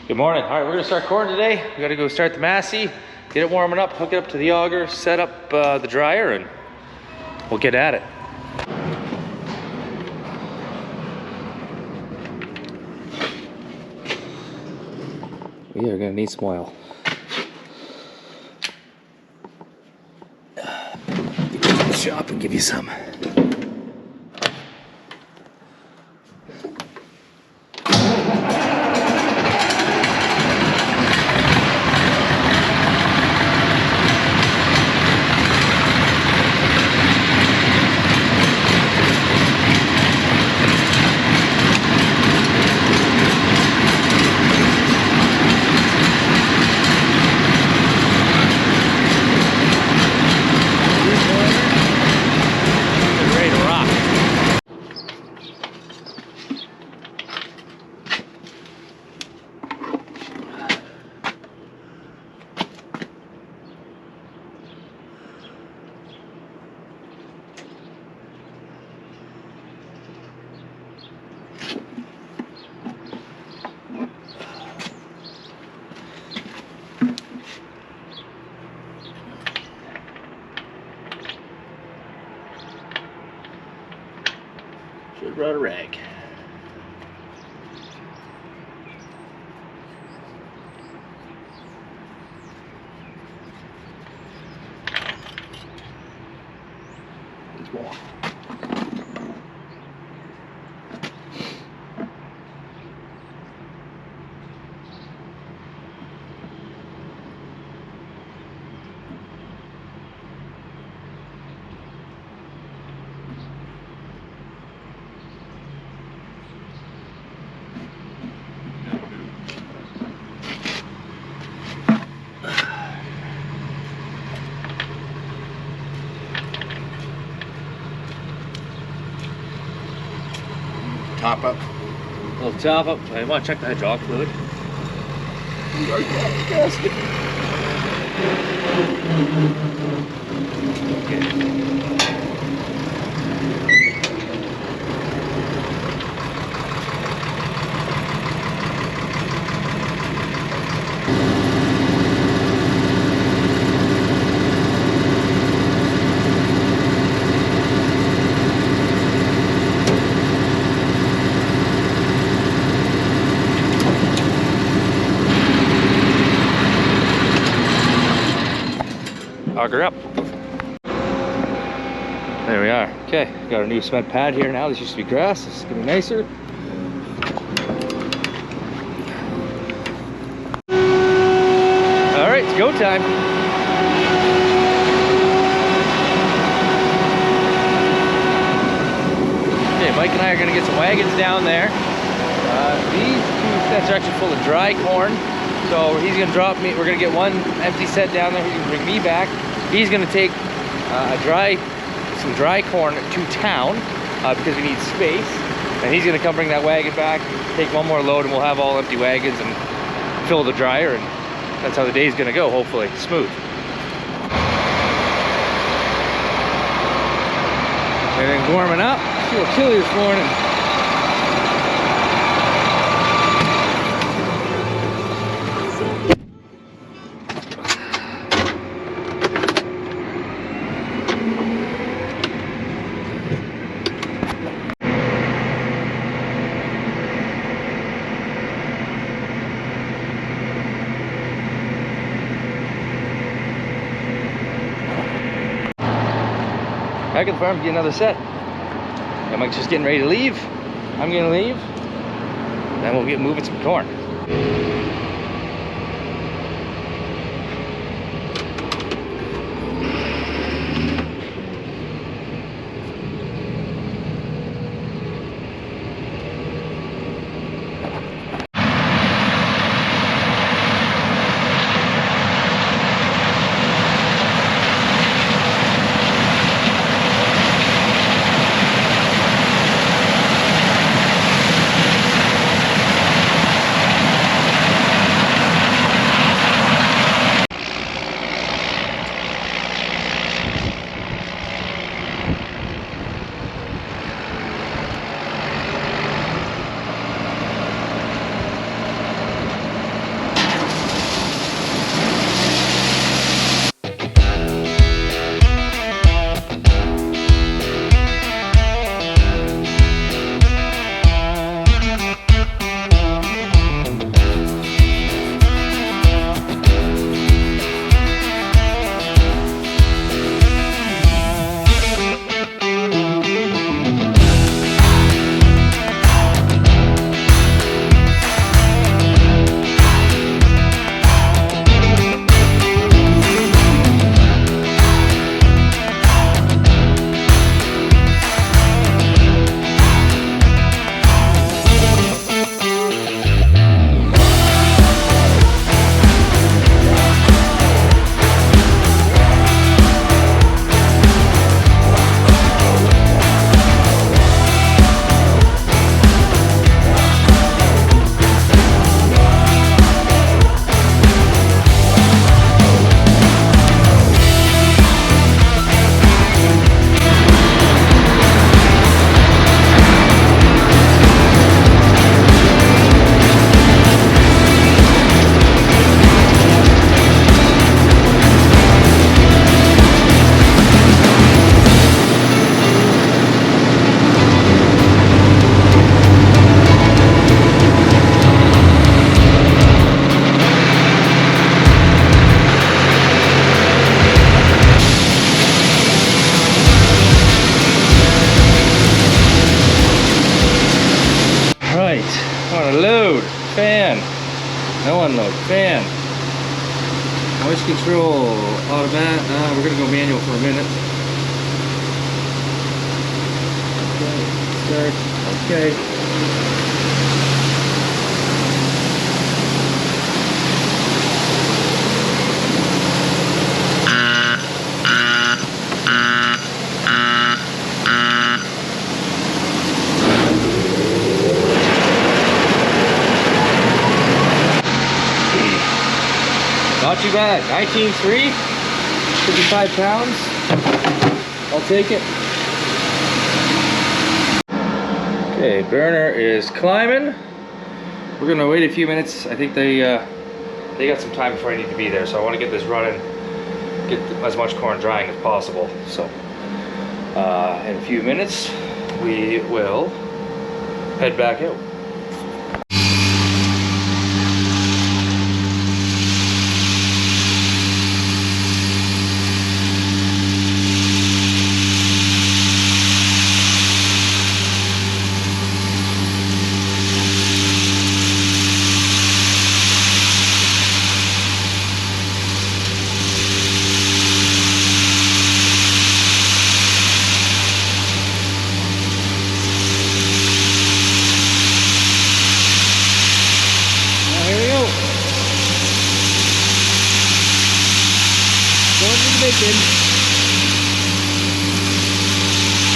Good morning. All right, we're gonna start corn today. We gotta go start the Massey, get it warming up, hook it up to the auger, set up the dryer, and we'll get at it. We are gonna need some oil. Get to the shop and give you some. Should brought a rag. It's warm. Top up. A little top up. I want to check the hydraulic fluid. Okay. Auger up. There we are. Okay, got our new cement pad here now. This used to be grass. This is gonna be nicer. All right, it's go time. Okay, Mike and I are gonna get some wagons down there. These two sets are actually full of dry corn. So he's gonna drop me, we're gonna get one empty set down there, he's gonna bring me back. He's gonna take some dry corn to town because we need space. And he's gonna come bring that wagon back, take one more load, and we'll have all empty wagons and fill the dryer, and that's how the day's gonna go, hopefully, smooth. And then warming up, it's a little chilly this morning. Back at the farm, get another set. And Mike's just getting ready to leave. I'm gonna leave. Then we'll get moving some corn. No unload. Fan. Voice control. Automatic. We're gonna go manual for a minute. Okay. Start. Okay. Not too bad. 19.3, 55 pounds. I'll take it. Okay, burner is climbing. We're gonna wait a few minutes. I think they got some time before I need to be there, so I want to get this running, get as much corn drying as possible. So in a few minutes, we will head back out.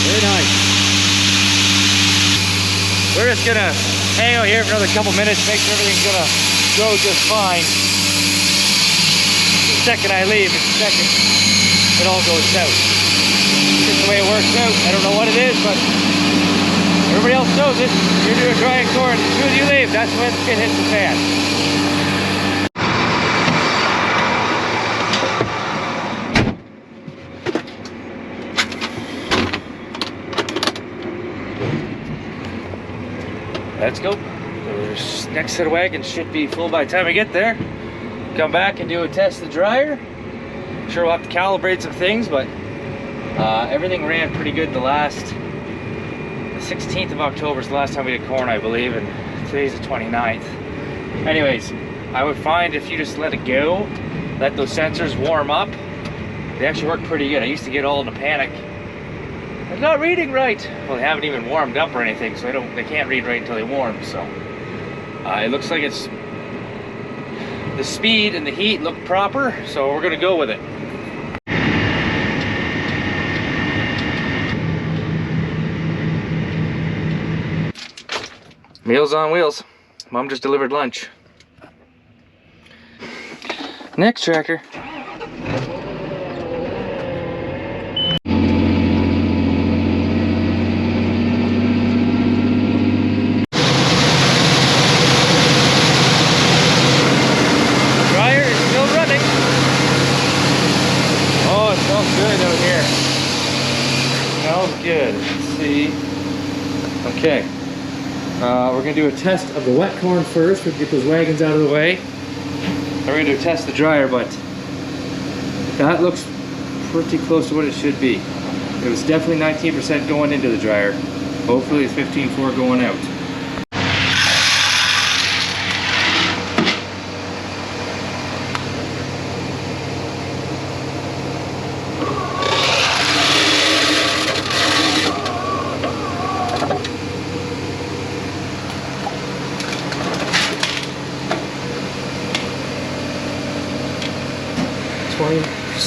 Very nice. We're just gonna hang out here for another couple minutes, make sure everything's gonna go just fine. The second I leave, it's the second it all goes south. Just the way it works out. I don't know what it is, but everybody else knows it. You're doing drying corn. As soon as you leave, that's when it hits the fan. Let's go. The next set of wagons should be full by the time we get there. Come back and do a test of the dryer. Sure, we'll have to calibrate some things, but everything ran pretty good. The 16th of October is the last time we did corn, I believe, and today's the 29th. Anyways, I would find if you just let it go, let those sensors warm up, they actually work pretty good. I used to get all in a panic. It's not reading right. Well, they haven't even warmed up or anything, so they can't read right until they warm. So it looks like it's the speed and the heat look proper, so we're gonna go with it. Meals on wheels. Mom just delivered lunch. Next tractor. Good. Let's see. Okay. We're going to do a test of the wet corn first. We'll get those wagons out of the way. We're going to do a test of the dryer, but that looks pretty close to what it should be. It was definitely 19% going into the dryer. Hopefully it's 15.4 going out.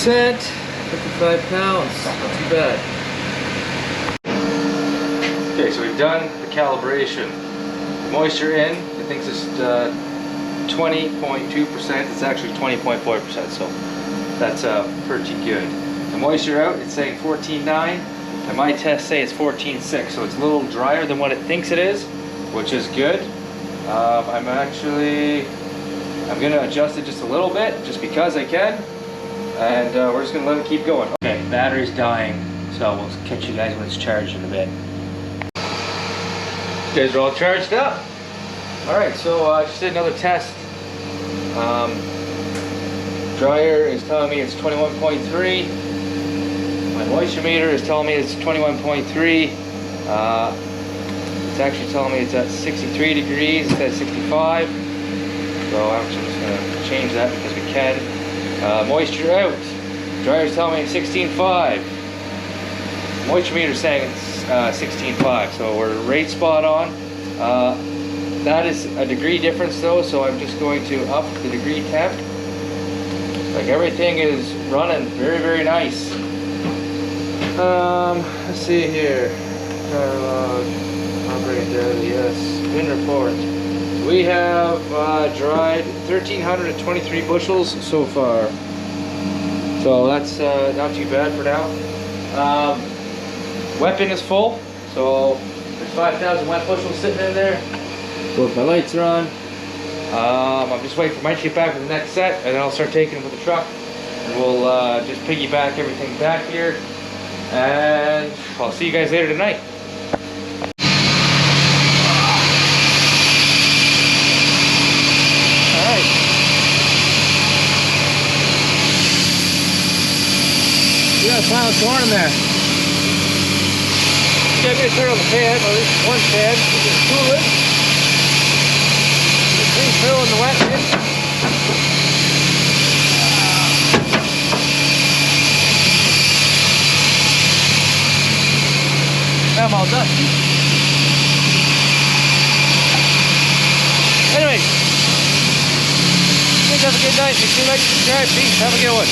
%, 55 pounds, not too bad. Okay, so we've done the calibration. Moisture in, it thinks it's 20.2%, it's actually 20.4%, so that's pretty good. The moisture out, it's saying 14.9, and my tests say it's 14.6, so it's a little drier than what it thinks it is, which is good. I'm gonna adjust it just a little bit, just because I can. And we're just gonna let it keep going. Okay, battery's dying, so we'll catch you guys when it's charged in a bit. You guys are all charged up. All right, so I just did another test. Dryer is telling me it's 21.3. My moisture meter is telling me it's 21.3. It's actually telling me it's at 63 degrees, it's at 65. So I'm just gonna change that because we can. Moisture out. Dryer's telling me it's 16.5. Moisture meter's saying it's 16.5, so we're right spot on. That is a degree difference though, so I'm just going to up the degree temp. Like everything is running very, very nice. Let's see here. Dryer log, operating daily, yes. Bin report. We have dried 1,323 bushels so far. So that's not too bad for now. Wet bin is full, so there's 5,000 wet bushels sitting in there. Both my lights are on. I'm just waiting for Mike to get back with the next set, and then I'll start taking it with the truck. And we'll just piggyback everything back here. And I'll see you guys later tonight. Alright. We got a pile of corn in there. Okay, I'm going to turn on the fan, or at least one fan, just cool it. Fill in the wet bin. I'm all dusty. Anyway, you guys have a good night. Make sure you like, subscribe, peace. Have a good one.